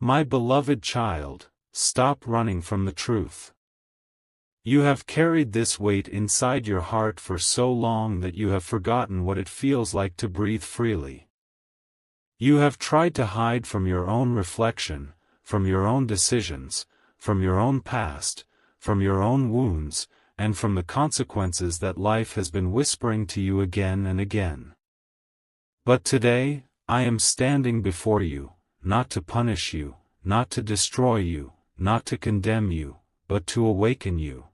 My beloved child, stop running from the truth. You have carried this weight inside your heart for so long that you have forgotten what it feels like to breathe freely. You have tried to hide from your own reflection, from your own decisions, from your own past, from your own wounds, and from the consequences that life has been whispering to you again and again. But today, I am standing before you, not to punish you, not to destroy you, not to condemn you, but to awaken you.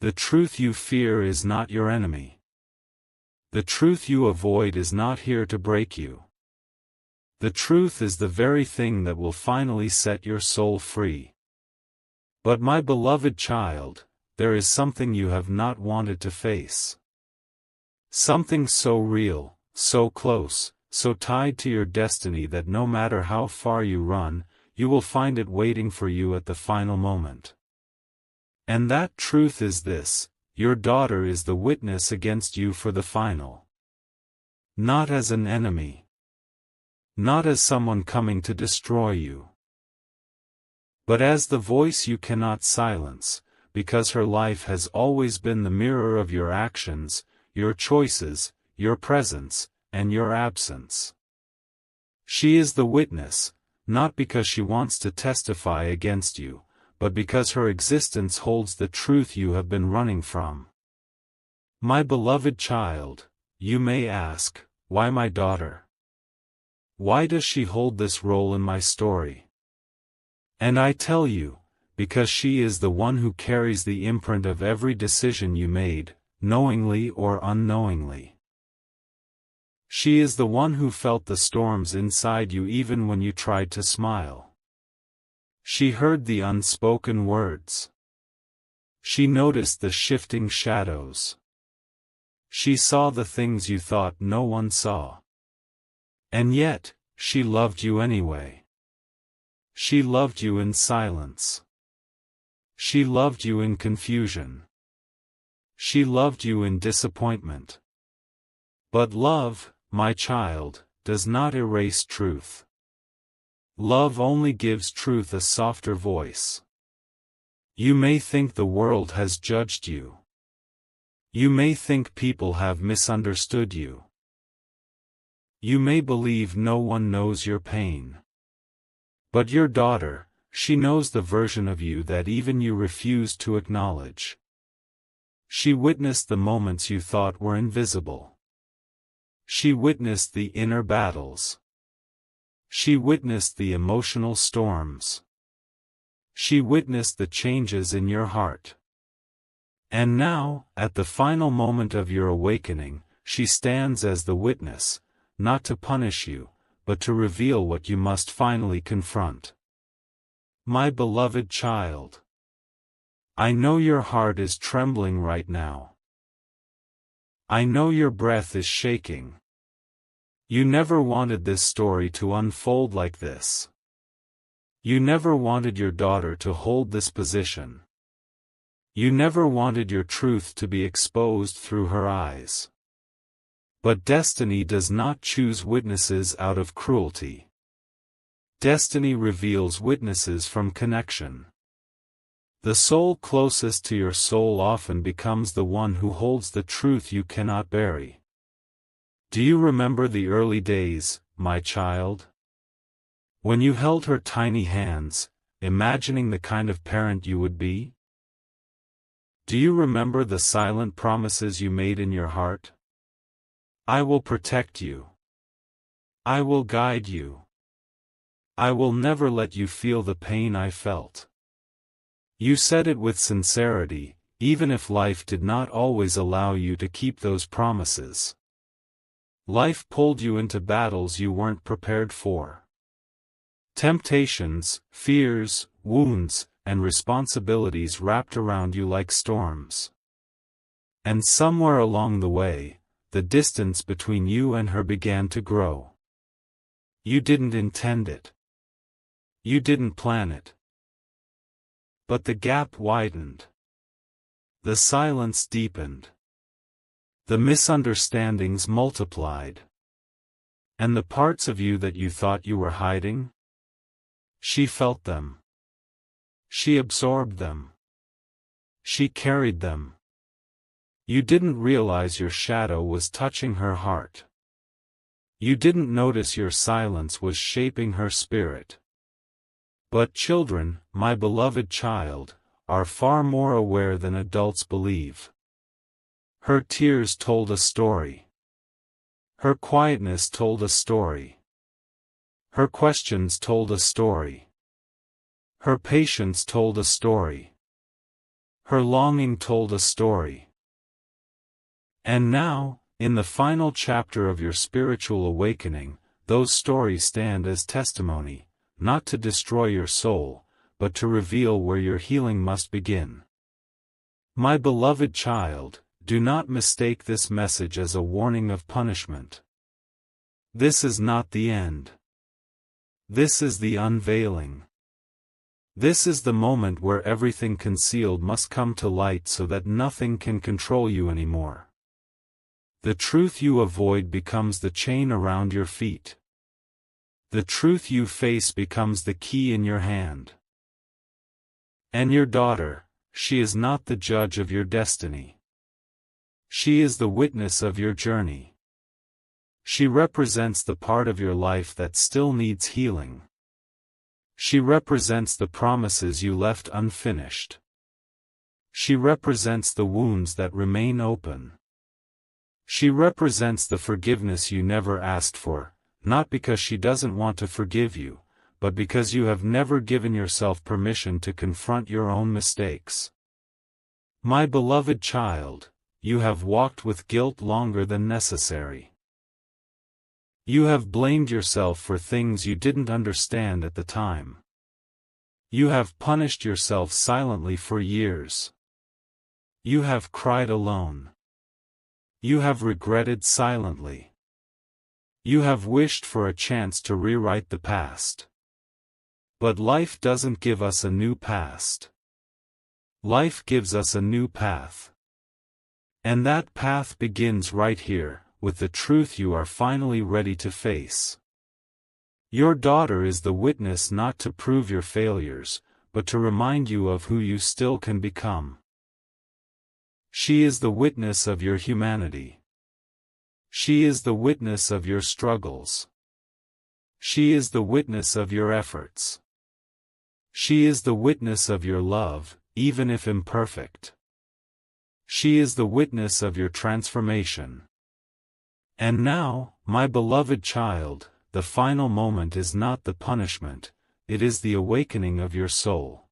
The truth you fear is not your enemy. The truth you avoid is not here to break you. The truth is the very thing that will finally set your soul free. But my beloved child, there is something you have not wanted to face. Something so real, so close, so tied to your destiny that no matter how far you run, you will find it waiting for you at the final moment. And that truth is this: your daughter is the witness against you for the final. Not as an enemy. Not as someone coming to destroy you. But as the voice you cannot silence, because her life has always been the mirror of your actions, your choices, your presence, and your absence. She is the witness, not because she wants to testify against you, but because her existence holds the truth you have been running from. My beloved child, you may ask, why my daughter? Why does she hold this role in my story? And I tell you, because she is the one who carries the imprint of every decision you made, knowingly or unknowingly. She is the one who felt the storms inside you even when you tried to smile. She heard the unspoken words. She noticed the shifting shadows. She saw the things you thought no one saw. And yet, she loved you anyway. She loved you in silence. She loved you in confusion. She loved you in disappointment. But love, my child, does not erase truth. Love only gives truth a softer voice. You may think the world has judged you. You may think people have misunderstood you. You may believe no one knows your pain. But your daughter, she knows the version of you that even you refuse to acknowledge. She witnessed the moments you thought were invisible. She witnessed the inner battles. She witnessed the emotional storms. She witnessed the changes in your heart. And now, at the final moment of your awakening, she stands as the witness, not to punish you, but to reveal what you must finally confront. My beloved child, I know your heart is trembling right now. I know your breath is shaking. You never wanted this story to unfold like this. You never wanted your daughter to hold this position. You never wanted your truth to be exposed through her eyes. But destiny does not choose witnesses out of cruelty. Destiny reveals witnesses from connection. The soul closest to your soul often becomes the one who holds the truth you cannot bury. Do you remember the early days, my child? When you held her tiny hands, imagining the kind of parent you would be? Do you remember the silent promises you made in your heart? I will protect you. I will guide you. I will never let you feel the pain I felt. You said it with sincerity, even if life did not always allow you to keep those promises. Life pulled you into battles you weren't prepared for. Temptations, fears, wounds, and responsibilities wrapped around you like storms. And somewhere along the way, the distance between you and her began to grow. You didn't intend it. You didn't plan it. But the gap widened. The silence deepened. The misunderstandings multiplied. And the parts of you that you thought you were hiding? She felt them. She absorbed them. She carried them. You didn't realize your shadow was touching her heart. You didn't notice your silence was shaping her spirit. But children, my beloved child, are far more aware than adults believe. Her tears told a story. Her quietness told a story. Her questions told a story. Her patience told a story. Her longing told a story. And now, in the final chapter of your spiritual awakening, those stories stand as testimony, not to destroy your soul, but to reveal where your healing must begin. My beloved child, do not mistake this message as a warning of punishment. This is not the end. This is the unveiling. This is the moment where everything concealed must come to light so that nothing can control you anymore. The truth you avoid becomes the chain around your feet. The truth you face becomes the key in your hand. And your daughter, she is not the judge of your destiny. She is the witness of your journey. She represents the part of your life that still needs healing. She represents the promises you left unfinished. She represents the wounds that remain open. She represents the forgiveness you never asked for, not because she doesn't want to forgive you, but because you have never given yourself permission to confront your own mistakes. My beloved child, you have walked with guilt longer than necessary. You have blamed yourself for things you didn't understand at the time. You have punished yourself silently for years. You have cried alone. You have regretted silently. You have wished for a chance to rewrite the past. But life doesn't give us a new past. Life gives us a new path. And that path begins right here, with the truth you are finally ready to face. Your daughter is the witness not to prove your failures, but to remind you of who you still can become. She is the witness of your humanity. She is the witness of your struggles. She is the witness of your efforts. She is the witness of your love, even if imperfect. She is the witness of your transformation. And now, my beloved child, the final moment is not the punishment, it is the awakening of your soul.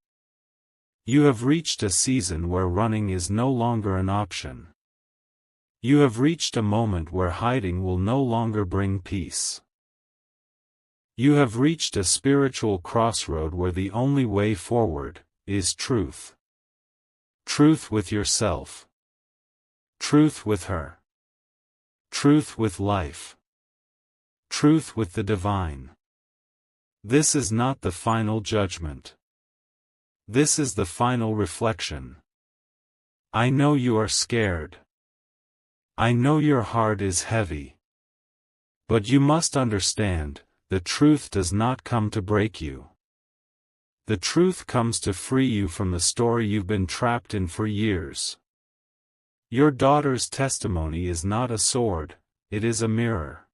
You have reached a season where running is no longer an option. You have reached a moment where hiding will no longer bring peace. You have reached a spiritual crossroad where the only way forward is truth. Truth with yourself. Truth with her. Truth with life. Truth with the divine. This is not the final judgment. This is the final reflection. I know you are scared. I know your heart is heavy. But you must understand, the truth does not come to break you. The truth comes to free you from the story you've been trapped in for years. Your daughter's testimony is not a sword, it is a mirror.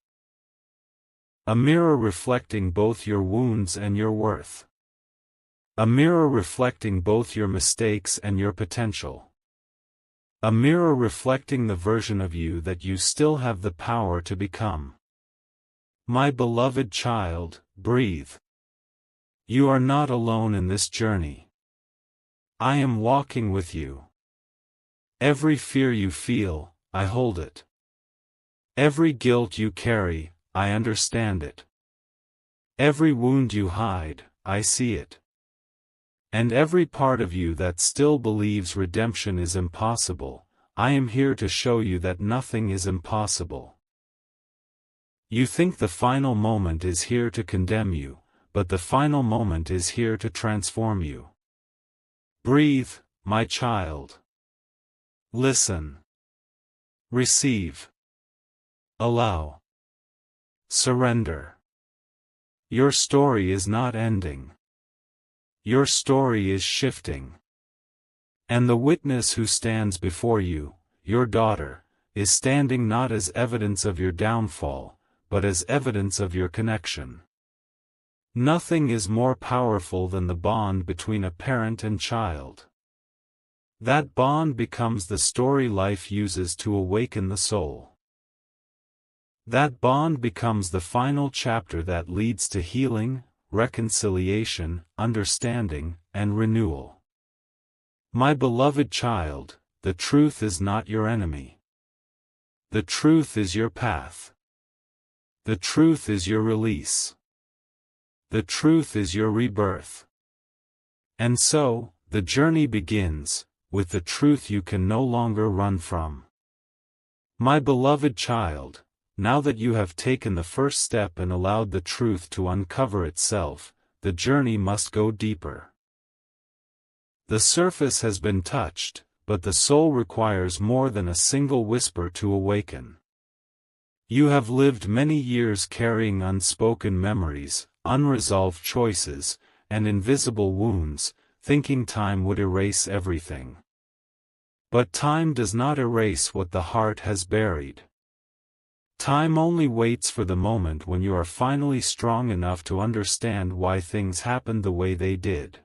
A mirror reflecting both your wounds and your worth. A mirror reflecting both your mistakes and your potential. A mirror reflecting the version of you that you still have the power to become. My beloved child, breathe. You are not alone in this journey. I am walking with you. Every fear you feel, I hold it. Every guilt you carry, I understand it. Every wound you hide, I see it. And every part of you that still believes redemption is impossible, I am here to show you that nothing is impossible. You think the final moment is here to condemn you, but the final moment is here to transform you. Breathe, my child. Listen. Receive. Allow. Surrender. Your story is not ending. your story is shifting. And the witness who stands before you, your daughter, is standing not as evidence of your downfall, but as evidence of your connection. Nothing is more powerful than the bond between a parent and child. That bond becomes the story life uses to awaken the soul. That bond becomes the final chapter that leads to healing, reconciliation, understanding, and renewal. My beloved child, the truth is not your enemy. The truth is your path. The truth is your release. The truth is your rebirth. And so, the journey begins, with the truth you can no longer run from. My beloved child, now that you have taken the first step and allowed the truth to uncover itself, the journey must go deeper. The surface has been touched, but the soul requires more than a single whisper to awaken. You have lived many years carrying unspoken memories, unresolved choices, and invisible wounds, thinking time would erase everything. But time does not erase what the heart has buried. Time only waits for the moment when you are finally strong enough to understand why things happened the way they did.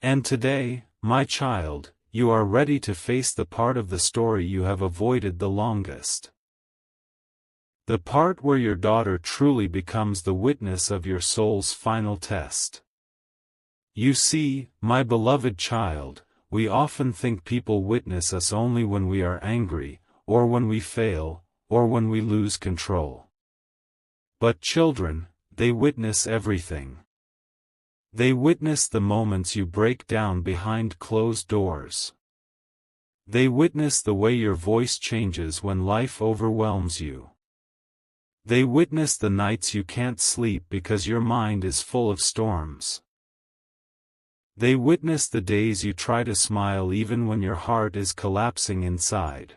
And today, my child, you are ready to face the part of the story you have avoided the longest. The part where your daughter truly becomes the witness of your soul's final test. You see, my beloved child, we often think people witness us only when we are angry, or when we fail, or when we lose control. But children, they witness everything. They witness the moments you break down behind closed doors. They witness the way your voice changes when life overwhelms you. They witness the nights you can't sleep because your mind is full of storms. They witness the days you try to smile even when your heart is collapsing inside.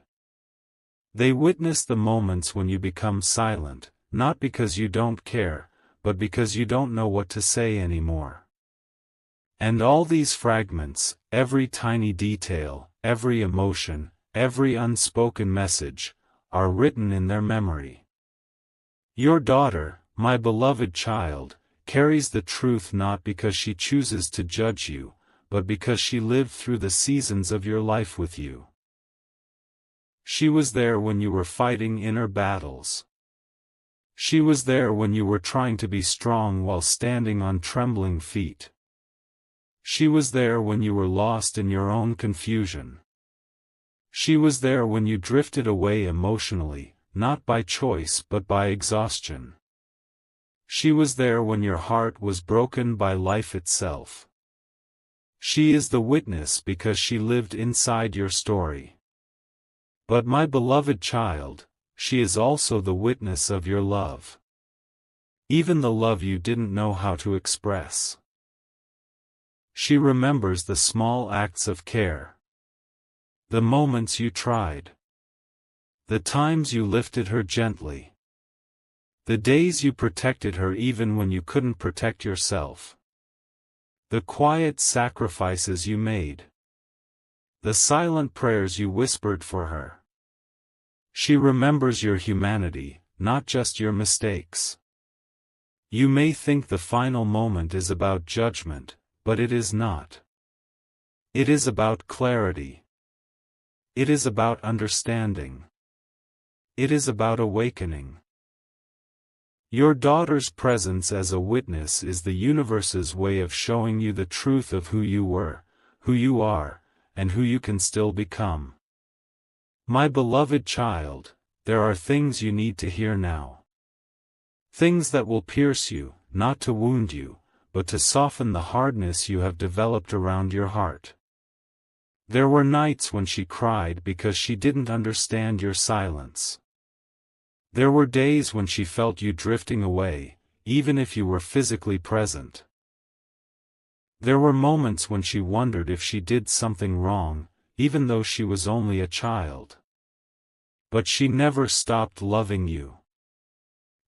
They witness the moments when you become silent, not because you don't care, but because you don't know what to say anymore. And all these fragments, every tiny detail, every emotion, every unspoken message, are written in their memory. Your daughter, my beloved child, carries the truth not because she chooses to judge you, but because she lived through the seasons of your life with you. She was there when you were fighting inner battles. She was there when you were trying to be strong while standing on trembling feet. She was there when you were lost in your own confusion. She was there when you drifted away emotionally, not by choice but by exhaustion. She was there when your heart was broken by life itself. She is the witness because she lived inside your story. But my beloved child, she is also the witness of your love. Even the love you didn't know how to express. She remembers the small acts of care. The moments you tried. The times you lifted her gently. The days you protected her even when you couldn't protect yourself. The quiet sacrifices you made. The silent prayers you whispered for her. She remembers your humanity, not just your mistakes. You may think the final moment is about judgment, but it is not. It is about clarity. It is about understanding. It is about awakening. Your daughter's presence as a witness is the universe's way of showing you the truth of who you were, who you are, and who you can still become. My beloved child, there are things you need to hear now. Things that will pierce you, not to wound you, but to soften the hardness you have developed around your heart. There were nights when she cried because she didn't understand your silence. There were days when she felt you drifting away, even if you were physically present. There were moments when she wondered if she did something wrong, even though she was only a child. But she never stopped loving you.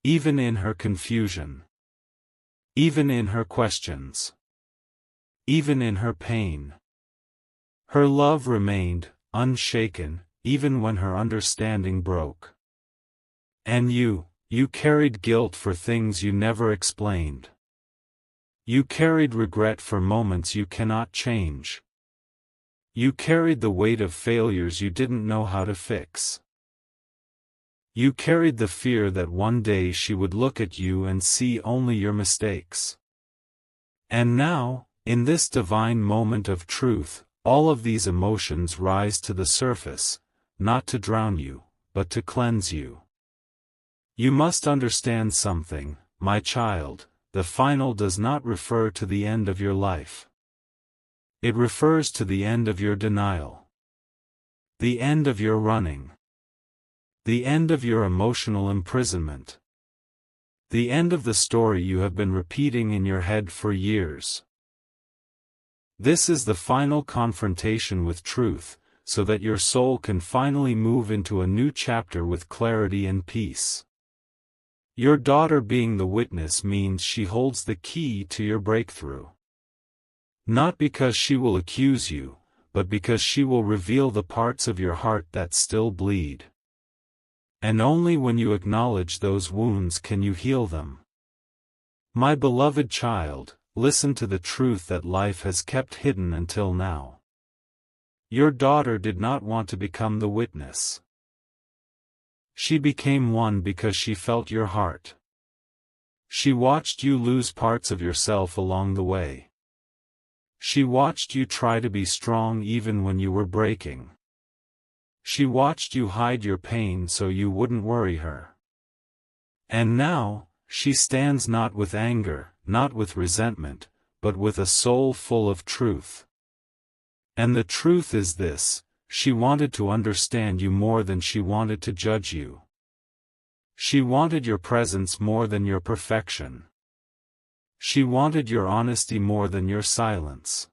Even in her confusion. Even in her questions. even in her pain. Her love remained, unshaken, even when her understanding broke. And you carried guilt for things you never explained. You carried regret for moments you cannot change. You carried the weight of failures you didn't know how to fix. You carried the fear that one day she would look at you and see only your mistakes. And now, in this divine moment of truth, all of these emotions rise to the surface, not to drown you, but to cleanse you. You must understand something, my child, the final does not refer to the end of your life. It refers to the end of your denial. The end of your running. The end of your emotional imprisonment. The end of the story you have been repeating in your head for years. This is the final confrontation with truth, so that your soul can finally move into a new chapter with clarity and peace. Your daughter being the witness means she holds the key to your breakthrough. Not because she will accuse you, but because she will reveal the parts of your heart that still bleed. And only when you acknowledge those wounds can you heal them. My beloved child, listen to the truth that life has kept hidden until now. Your daughter did not want to become the witness. She became one because she felt your heart. She watched you lose parts of yourself along the way. She watched you try to be strong even when you were breaking. She watched you hide your pain so you wouldn't worry her. And now, she stands not with anger, not with resentment, but with a soul full of truth. And the truth is this: she wanted to understand you more than she wanted to judge you. She wanted your presence more than your perfection. She wanted your honesty more than your silence.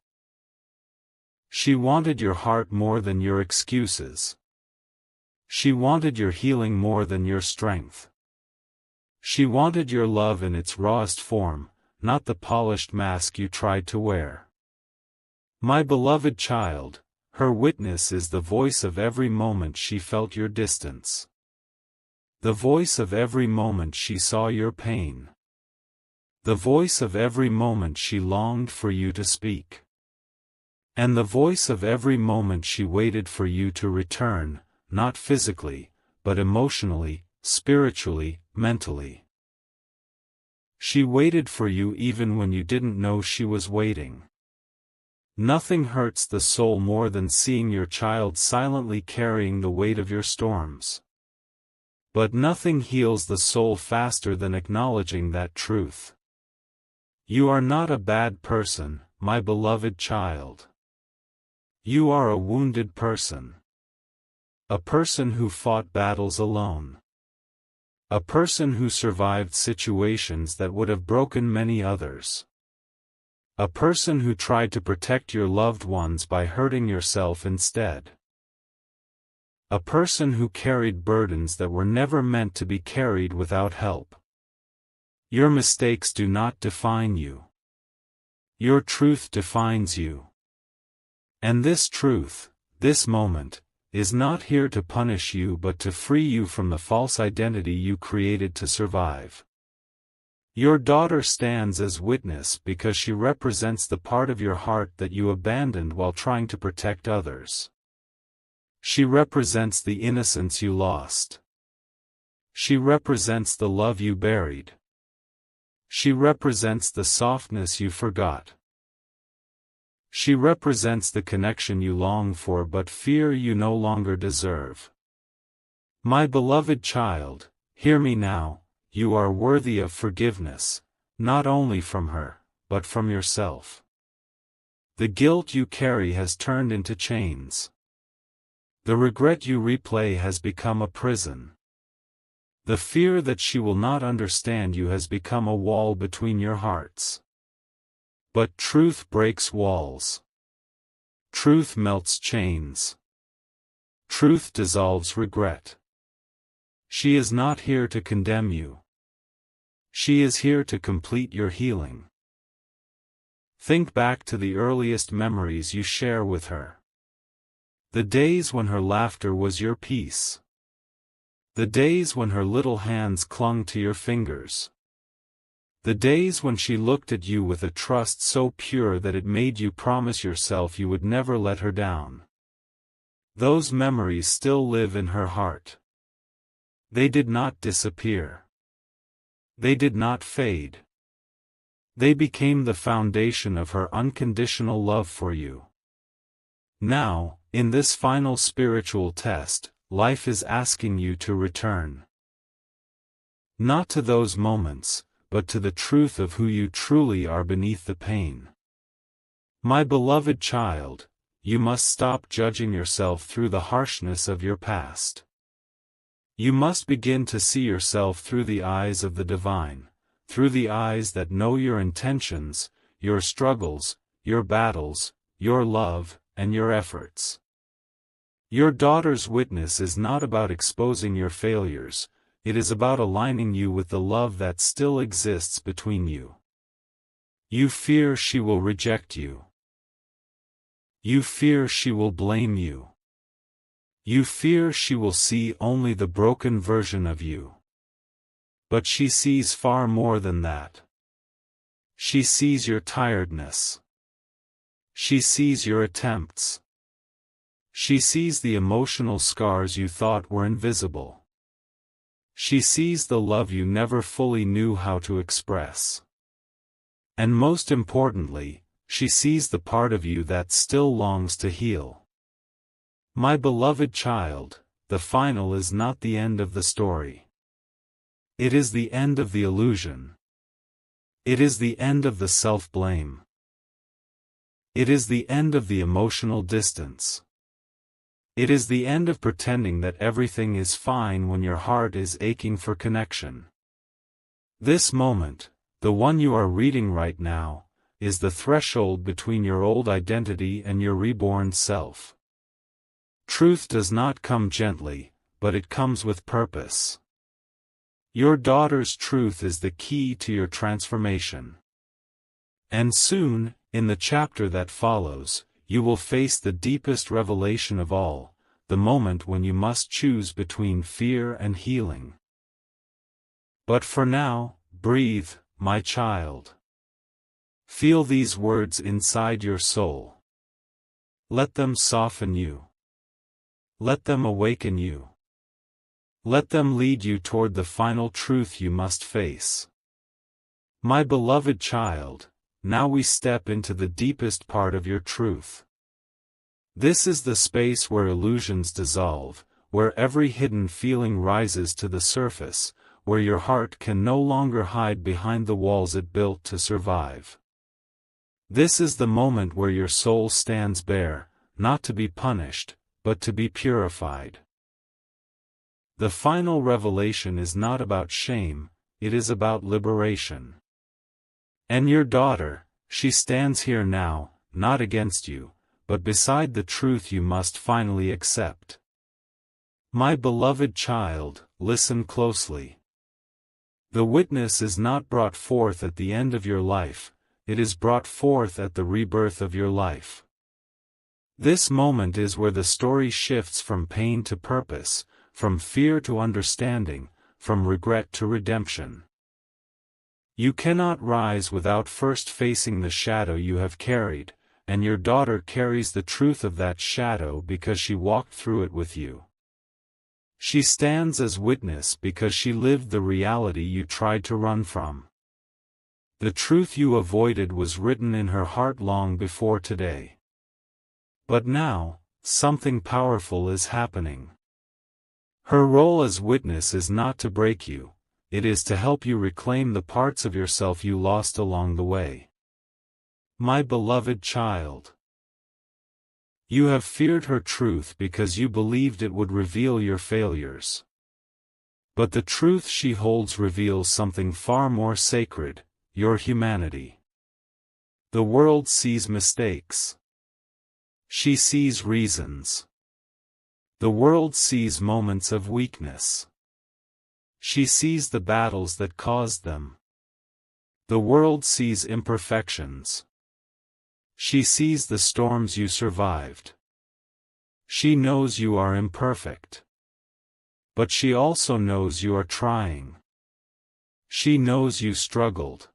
She wanted your heart more than your excuses. She wanted your healing more than your strength. She wanted your love in its rawest form, not the polished mask you tried to wear. My beloved child, her witness is the voice of every moment she felt your distance. The voice of every moment she saw your pain. The voice of every moment she longed for you to speak. And the voice of every moment she waited for you to return, not physically, but emotionally, spiritually, mentally. She waited for you even when you didn't know she was waiting. Nothing hurts the soul more than seeing your child silently carrying the weight of your storms. But nothing heals the soul faster than acknowledging that truth. You are not a bad person, my beloved child. You are a wounded person. A person who fought battles alone. A person who survived situations that would have broken many others. A person who tried to protect your loved ones by hurting yourself instead. A person who carried burdens that were never meant to be carried without help. Your mistakes do not define you. Your truth defines you. And this truth, this moment, is not here to punish you but to free you from the false identity you created to survive. Your daughter stands as witness because she represents the part of your heart that you abandoned while trying to protect others. She represents the innocence you lost. She represents the love you buried. She represents the softness you forgot. She represents the connection you long for but fear you no longer deserve. My beloved child, hear me now, you are worthy of forgiveness, not only from her, but from yourself. The guilt you carry has turned into chains. The regret you replay has become a prison. The fear that she will not understand you has become a wall between your hearts. But truth breaks walls. Truth melts chains. Truth dissolves regret. She is not here to condemn you. She is here to complete your healing. Think back to the earliest memories you share with her. The days when her laughter was your peace. The days when her little hands clung to your fingers. The days when she looked at you with a trust so pure that it made you promise yourself you would never let her down. Those memories still live in her heart. They did not disappear. They did not fade. They became the foundation of her unconditional love for you. Now, in this final spiritual test, life is asking you to return. Not to those moments, but to the truth of who you truly are beneath the pain. My beloved child, you must stop judging yourself through the harshness of your past. You must begin to see yourself through the eyes of the divine, through the eyes that know your intentions, your struggles, your battles, your love, and your efforts. Your daughter's witness is not about exposing your failures, it is about aligning you with the love that still exists between you. You fear she will reject you. You fear she will blame you. You fear she will see only the broken version of you. But she sees far more than that. She sees your tiredness. She sees your attempts. She sees the emotional scars you thought were invisible. She sees the love you never fully knew how to express. And most importantly, she sees the part of you that still longs to heal. My beloved child, the final is not the end of the story. It is the end of the illusion. It is the end of the self-blame. It is the end of the emotional distance. It is the end of pretending that everything is fine when your heart is aching for connection. This moment, the one you are reading right now, is the threshold between your old identity and your reborn self. Truth does not come gently, but it comes with purpose. Your daughter's truth is the key to your transformation. And soon, in the chapter that follows, you will face the deepest revelation of all, the moment when you must choose between fear and healing. But for now, breathe, my child. Feel these words inside your soul. Let them soften you. Let them awaken you. Let them lead you toward the final truth you must face. My beloved child, now we step into the deepest part of your truth. This is the space where illusions dissolve, where every hidden feeling rises to the surface, where your heart can no longer hide behind the walls it built to survive. This is the moment where your soul stands bare, not to be punished, but to be purified. The final revelation is not about shame, it is about liberation. And your daughter, she stands here now, not against you, but beside the truth you must finally accept. My beloved child, listen closely. The witness is not brought forth at the end of your life, it is brought forth at the rebirth of your life. This moment is where the story shifts from pain to purpose, from fear to understanding, from regret to redemption. You cannot rise without first facing the shadow you have carried, and your daughter carries the truth of that shadow because she walked through it with you. She stands as witness because she lived the reality you tried to run from. The truth you avoided was written in her heart long before today. But now, something powerful is happening. Her role as witness is not to break you, it is to help you reclaim the parts of yourself you lost along the way. My beloved child, you have feared her truth because you believed it would reveal your failures. But the truth she holds reveals something far more sacred, your humanity. The world sees mistakes. She sees reasons. The world sees moments of weakness. She sees the battles that caused them. The world sees imperfections. She sees the storms you survived. She knows you are imperfect. But she also knows you are trying. She knows you struggled.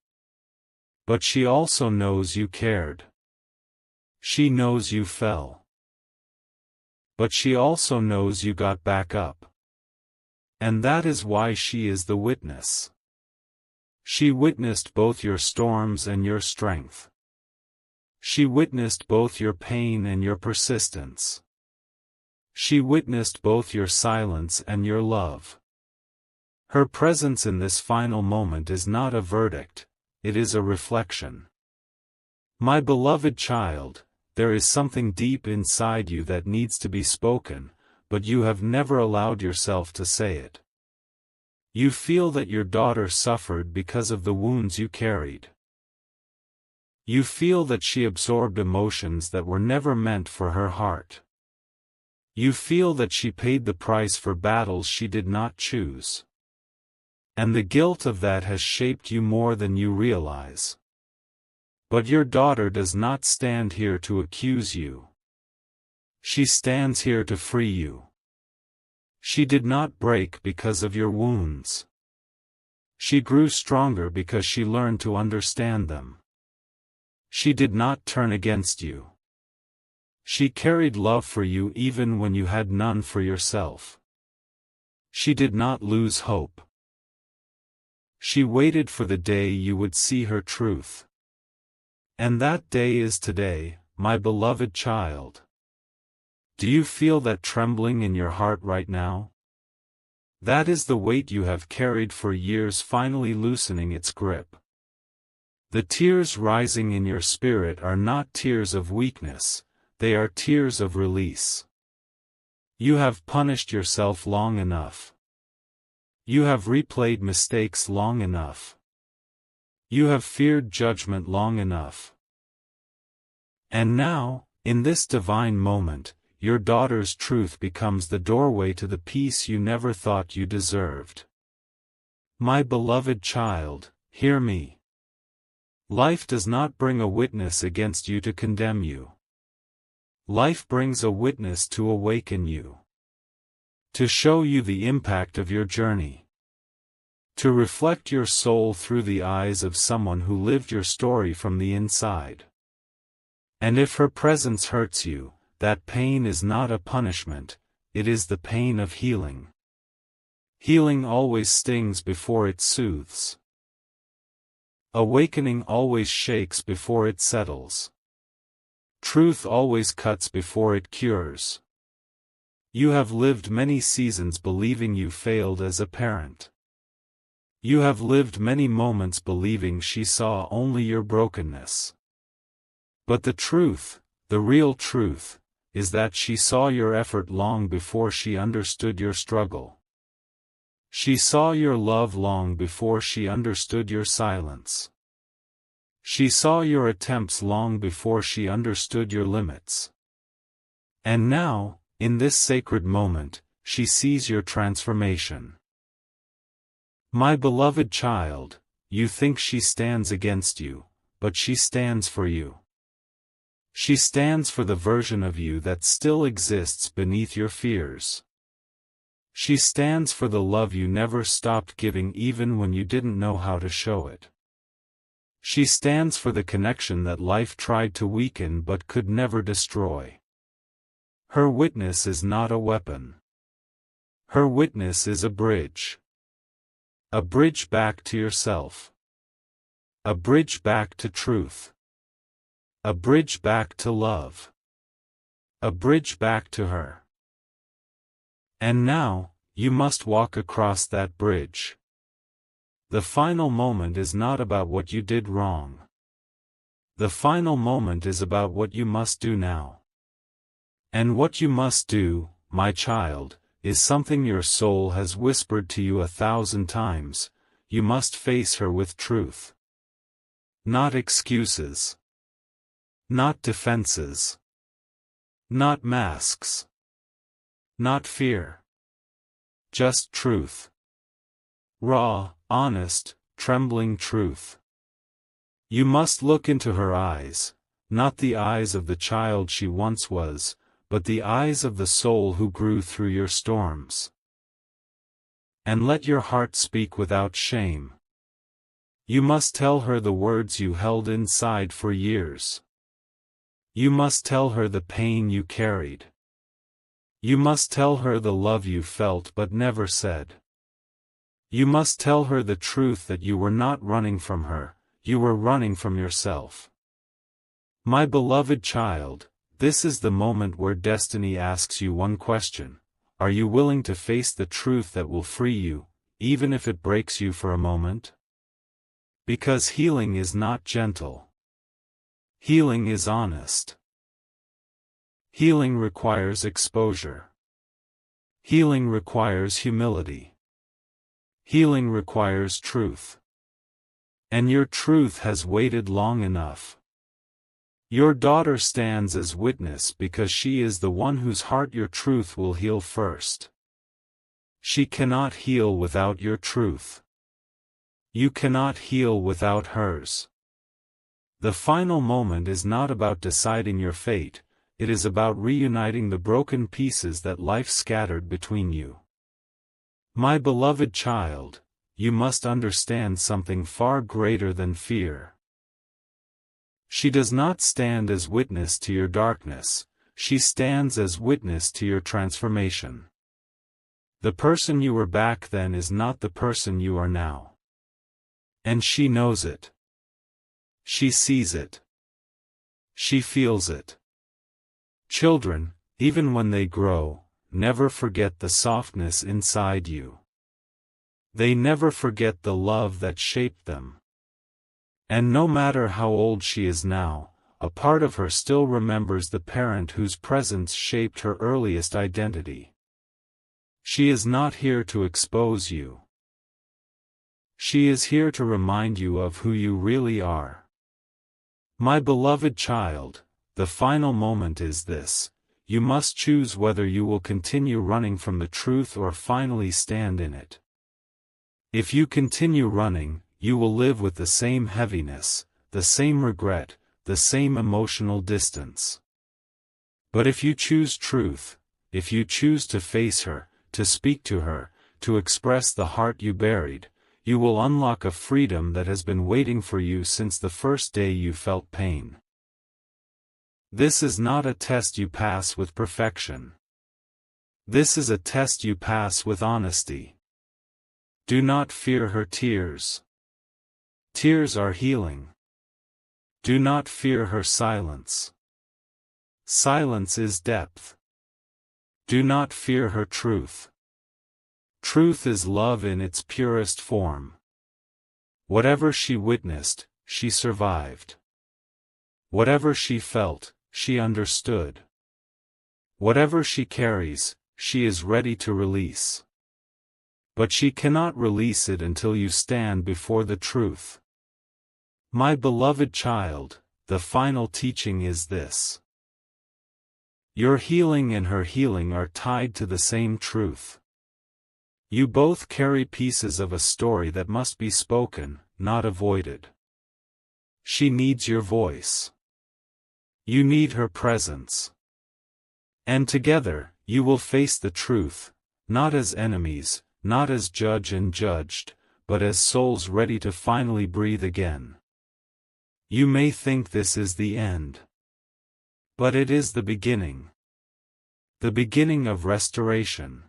But she also knows you cared. She knows you fell. But she also knows you got back up. And that is why she is the witness. She witnessed both your storms and your strength. She witnessed both your pain and your persistence. She witnessed both your silence and your love. Her presence in this final moment is not a verdict, it is a reflection. My beloved child, there is something deep inside you that needs to be spoken, but you have never allowed yourself to say it. You feel that your daughter suffered because of the wounds you carried. You feel that she absorbed emotions that were never meant for her heart. You feel that she paid the price for battles she did not choose. And the guilt of that has shaped you more than you realize. But your daughter does not stand here to accuse you. She stands here to free you. She did not break because of your wounds. She grew stronger because she learned to understand them. She did not turn against you. She carried love for you even when you had none for yourself. She did not lose hope. She waited for the day you would see her truth. And that day is today, my beloved child. Do you feel that trembling in your heart right now? That is the weight you have carried for years finally loosening its grip. The tears rising in your spirit are not tears of weakness, they are tears of release. You have punished yourself long enough. You have replayed mistakes long enough. You have feared judgment long enough. And now, in this divine moment, your daughter's truth becomes the doorway to the peace you never thought you deserved. My beloved child, hear me. Life does not bring a witness against you to condemn you. Life brings a witness to awaken you. To show you the impact of your journey. To reflect your soul through the eyes of someone who lived your story from the inside. And if her presence hurts you, that pain is not a punishment, it is the pain of healing. Healing always stings before it soothes. Awakening always shakes before it settles. Truth always cuts before it cures. You have lived many seasons believing you failed as a parent. You have lived many moments believing she saw only your brokenness. But the truth, the real truth, is that she saw your effort long before she understood your struggle. She saw your love long before she understood your silence. She saw your attempts long before she understood your limits. And now, in this sacred moment, she sees your transformation. My beloved child, you think she stands against you, but she stands for you. She stands for the version of you that still exists beneath your fears. She stands for the love you never stopped giving even when you didn't know how to show it. She stands for the connection that life tried to weaken but could never destroy. Her witness is not a weapon. Her witness is a bridge. A bridge back to yourself. A bridge back to truth. A bridge back to love. A bridge back to her. And now, you must walk across that bridge. The final moment is not about what you did wrong. The final moment is about what you must do now. And what you must do, my child, is something your soul has whispered to you 1,000 times, you must face her with truth. Not excuses. Not defenses. Not masks. Not fear. Just truth. Raw, honest, trembling truth. You must look into her eyes, not the eyes of the child she once was, but the eyes of the soul who grew through your storms. And let your heart speak without shame. You must tell her the words you held inside for years. You must tell her the pain you carried. You must tell her the love you felt but never said. You must tell her the truth that you were not running from her, you were running from yourself. My beloved child, this is the moment where destiny asks you one question: are you willing to face the truth that will free you, even if it breaks you for a moment? Because healing is not gentle. Healing is honest. Healing requires exposure. Healing requires humility. Healing requires truth. And your truth has waited long enough. Your daughter stands as witness because she is the one whose heart your truth will heal first. She cannot heal without your truth. You cannot heal without hers. The final moment is not about deciding your fate, it is about reuniting the broken pieces that life scattered between you. My beloved child, you must understand something far greater than fear. She does not stand as witness to your darkness, she stands as witness to your transformation. The person you were back then is not the person you are now. And she knows it. She sees it. She feels it. Children, even when they grow, never forget the softness inside you. They never forget the love that shaped them. And no matter how old she is now, a part of her still remembers the parent whose presence shaped her earliest identity. She is not here to expose you. She is here to remind you of who you really are. My beloved child, the final moment is this: you must choose whether you will continue running from the truth or finally stand in it. If you continue running, you will live with the same heaviness, the same regret, the same emotional distance. But if you choose truth, if you choose to face her, to speak to her, to express the heart you buried, you will unlock a freedom that has been waiting for you since the first day you felt pain. This is not a test you pass with perfection. This is a test you pass with honesty. Do not fear her tears. Tears are healing. Do not fear her silence. Silence is depth. Do not fear her truth. Truth is love in its purest form. Whatever she witnessed, she survived. Whatever she felt, she understood. Whatever she carries, she is ready to release. But she cannot release it until you stand before the truth. My beloved child, the final teaching is this: your healing and her healing are tied to the same truth. You both carry pieces of a story that must be spoken, not avoided. She needs your voice. You need her presence. And together, you will face the truth, not as enemies, not as judge and judged, but as souls ready to finally breathe again. You may think this is the end. But it is the beginning. The beginning of restoration.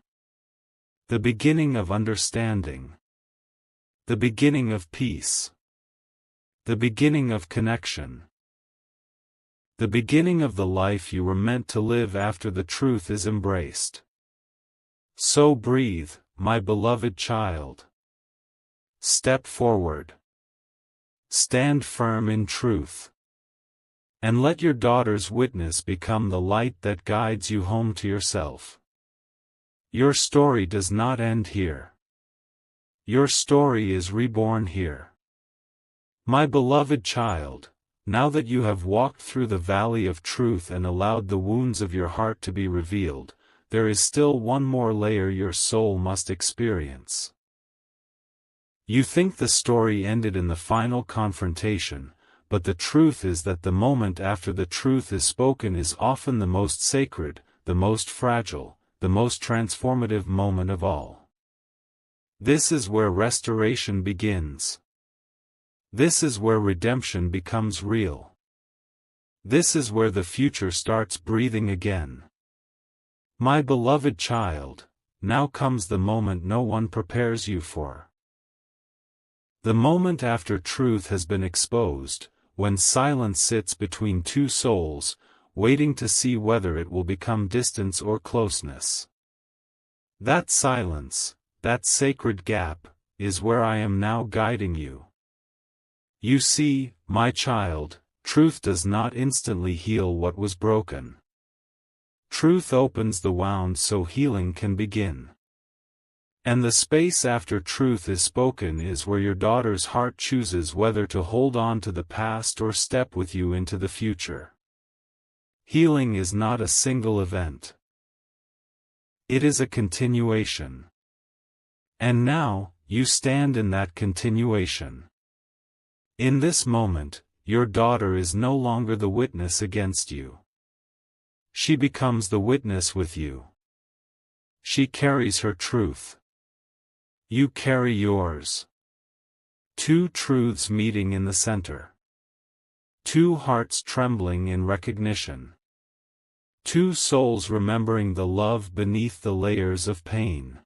The beginning of understanding. The beginning of peace. The beginning of connection. The beginning of the life you were meant to live after the truth is embraced. So breathe, my beloved child. Step forward. Stand firm in truth. And let your daughter's witness become the light that guides you home to yourself. Your story does not end here. Your story is reborn here. My beloved child, now that you have walked through the valley of truth and allowed the wounds of your heart to be revealed, there is still one more layer your soul must experience. You think the story ended in the final confrontation, but the truth is that the moment after the truth is spoken is often the most sacred, the most fragile, the most transformative moment of all. This is where restoration begins. This is where redemption becomes real. This is where the future starts breathing again. My beloved child, now comes the moment no one prepares you for. The moment after truth has been exposed, when silence sits between two souls, waiting to see whether it will become distance or closeness. That silence, that sacred gap, is where I am now guiding you. You see, my child, truth does not instantly heal what was broken. Truth opens the wound so healing can begin. And the space after truth is spoken is where your daughter's heart chooses whether to hold on to the past or step with you into the future. Healing is not a single event. It is a continuation. And now, you stand in that continuation. In this moment, your daughter is no longer the witness against you. She becomes the witness with you. She carries her truth. You carry yours. Two truths meeting in the center. Two hearts trembling in recognition. Two souls remembering the love beneath the layers of pain.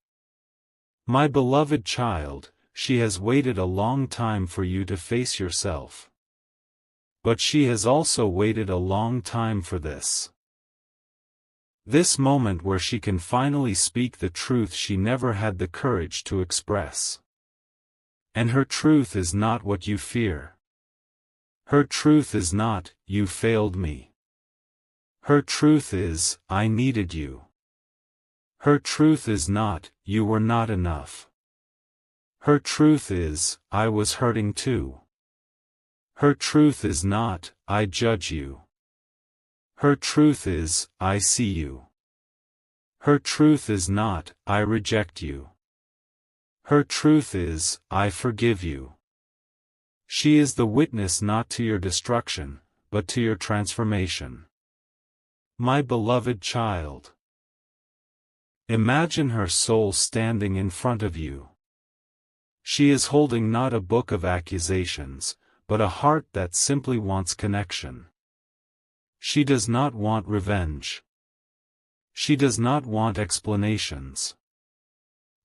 My beloved child, she has waited a long time for you to face yourself. But she has also waited a long time for this. This moment where she can finally speak the truth she never had the courage to express. And her truth is not what you fear. Her truth is not, you failed me. Her truth is, I needed you. Her truth is not, you were not enough. Her truth is, I was hurting too. Her truth is not, I judge you. Her truth is, I see you. Her truth is not, I reject you. Her truth is, I forgive you. She is the witness not to your destruction, but to your transformation. My beloved child. Imagine her soul standing in front of you. She is holding not a book of accusations, but a heart that simply wants connection. She does not want revenge. She does not want explanations.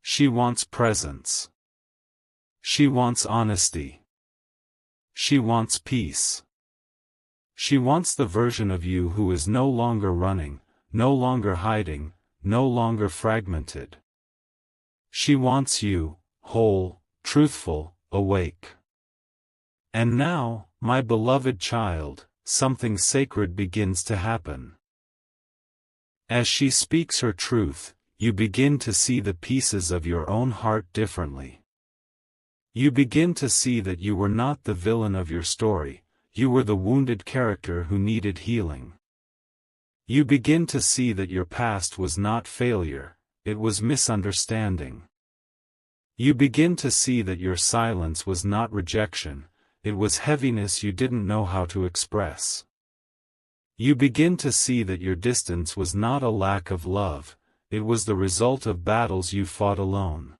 She wants presence. She wants honesty. She wants peace. She wants the version of you who is no longer running, no longer hiding, no longer fragmented. She wants you, whole, truthful, awake. And now, my beloved child, something sacred begins to happen. As she speaks her truth, you begin to see the pieces of your own heart differently. You begin to see that you were not the villain of your story, you were the wounded character who needed healing. You begin to see that your past was not failure, it was misunderstanding. You begin to see that your silence was not rejection, it was heaviness you didn't know how to express. You begin to see that your distance was not a lack of love, it was the result of battles you fought alone.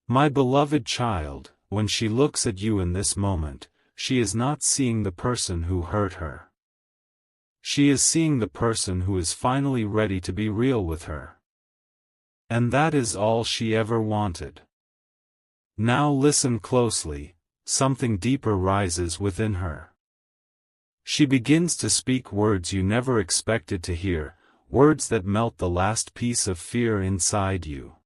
My beloved child, when she looks at you in this moment, she is not seeing the person who hurt her. She is seeing the person who is finally ready to be real with her. And that is all she ever wanted. Now listen closely, something deeper rises within her. She begins to speak words you never expected to hear, words that melt the last piece of fear inside you.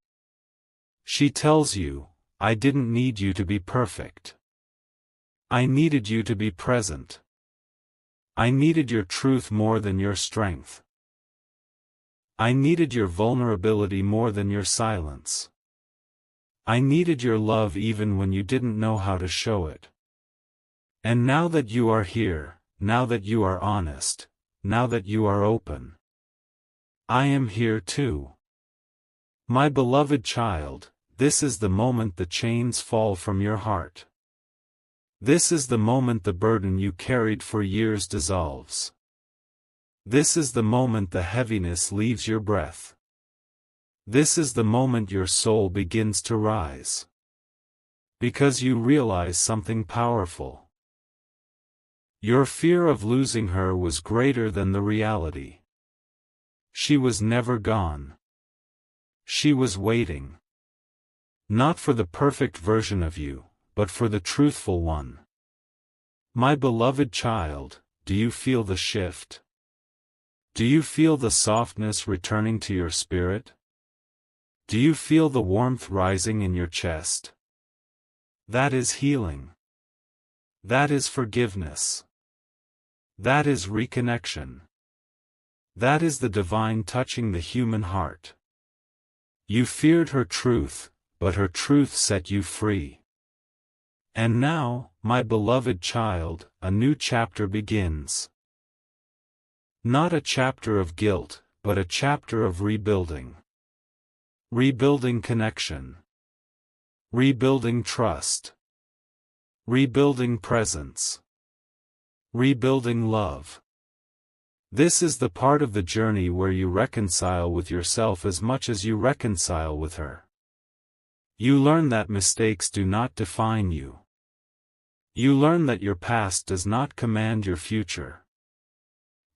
She tells you, I didn't need you to be perfect. I needed you to be present. I needed your truth more than your strength. I needed your vulnerability more than your silence. I needed your love even when you didn't know how to show it. And now that you are here, now that you are honest, now that you are open, I am here too. My beloved child, this is the moment the chains fall from your heart. This is the moment the burden you carried for years dissolves. This is the moment the heaviness leaves your breath. This is the moment your soul begins to rise. Because you realize something powerful. Your fear of losing her was greater than the reality. She was never gone. She was waiting. Not for the perfect version of you, but for the truthful one. My beloved child, do you feel the shift? Do you feel the softness returning to your spirit? Do you feel the warmth rising in your chest? That is healing. That is forgiveness. That is reconnection. That is the divine touching the human heart. You feared her truth, but her truth set you free. And now, my beloved child, a new chapter begins. Not a chapter of guilt, but a chapter of rebuilding. Rebuilding connection. Rebuilding trust. Rebuilding presence. Rebuilding love. This is the part of the journey where you reconcile with yourself as much as you reconcile with her. You learn that mistakes do not define you. You learn that your past does not command your future.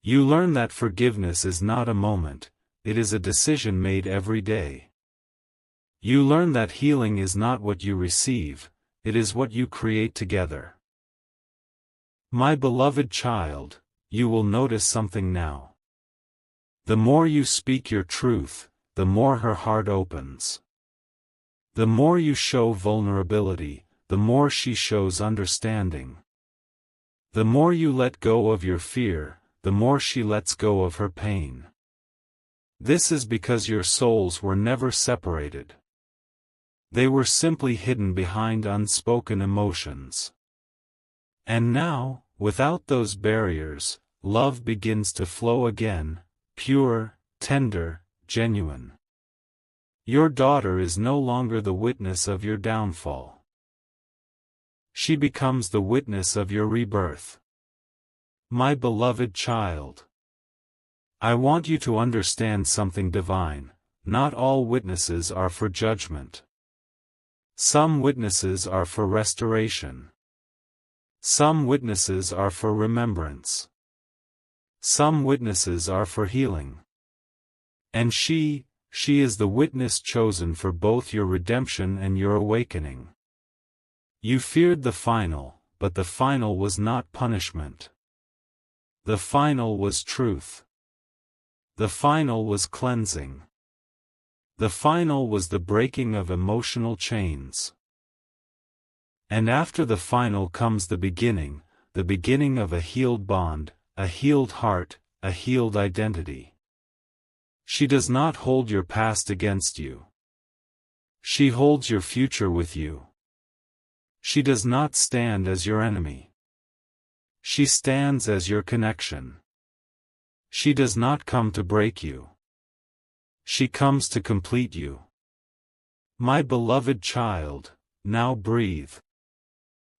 You learn that forgiveness is not a moment, it is a decision made every day. You learn that healing is not what you receive, it is what you create together. My beloved child, you will notice something now. The more you speak your truth, the more her heart opens. The more you show vulnerability, the more she shows understanding. The more you let go of your fear, the more she lets go of her pain. This is because your souls were never separated. They were simply hidden behind unspoken emotions. And now, without those barriers, love begins to flow again, pure, tender, genuine. Your daughter is no longer the witness of your downfall. She becomes the witness of your rebirth. My beloved child. I want you to understand something divine. Not all witnesses are for judgment. Some witnesses are for restoration. Some witnesses are for remembrance. Some witnesses are for healing. And she is the witness chosen for both your redemption and your awakening. You feared the final, but the final was not punishment. The final was truth. The final was cleansing. The final was the breaking of emotional chains. And after the final comes the beginning of a healed bond, a healed heart, a healed identity. She does not hold your past against you. She holds your future with you. She does not stand as your enemy. She stands as your connection. She does not come to break you. She comes to complete you. My beloved child, now breathe.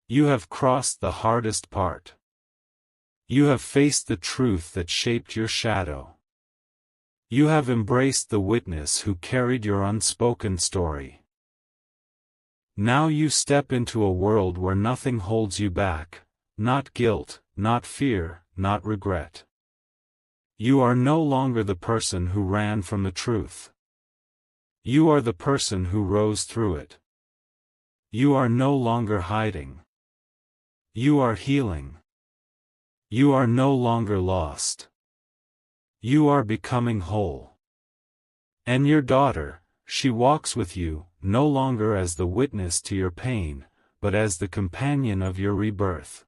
You have crossed the hardest part. You have faced the truth that shaped your shadow. You have embraced the witness who carried your unspoken story. Now you step into a world where nothing holds you back, not guilt, not fear, not regret. You are no longer the person who ran from the truth. You are the person who rose through it. You are no longer hiding. You are healing. You are no longer lost. You are becoming whole. And your daughter, she walks with you, no longer as the witness to your pain, but as the companion of your rebirth.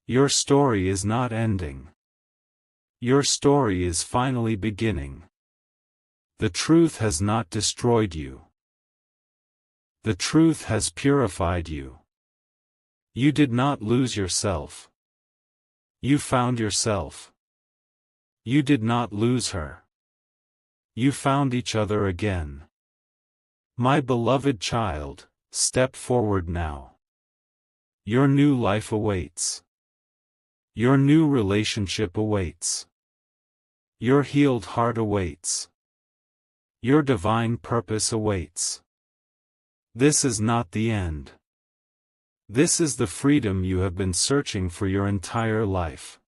Your story is not ending. Your story is finally beginning. The truth has not destroyed you. The truth has purified you. You did not lose yourself. You found yourself. You did not lose her. You found each other again. My beloved child, step forward now. Your new life awaits. Your new relationship awaits. Your healed heart awaits. Your divine purpose awaits. This is not the end. This is the freedom you have been searching for your entire life.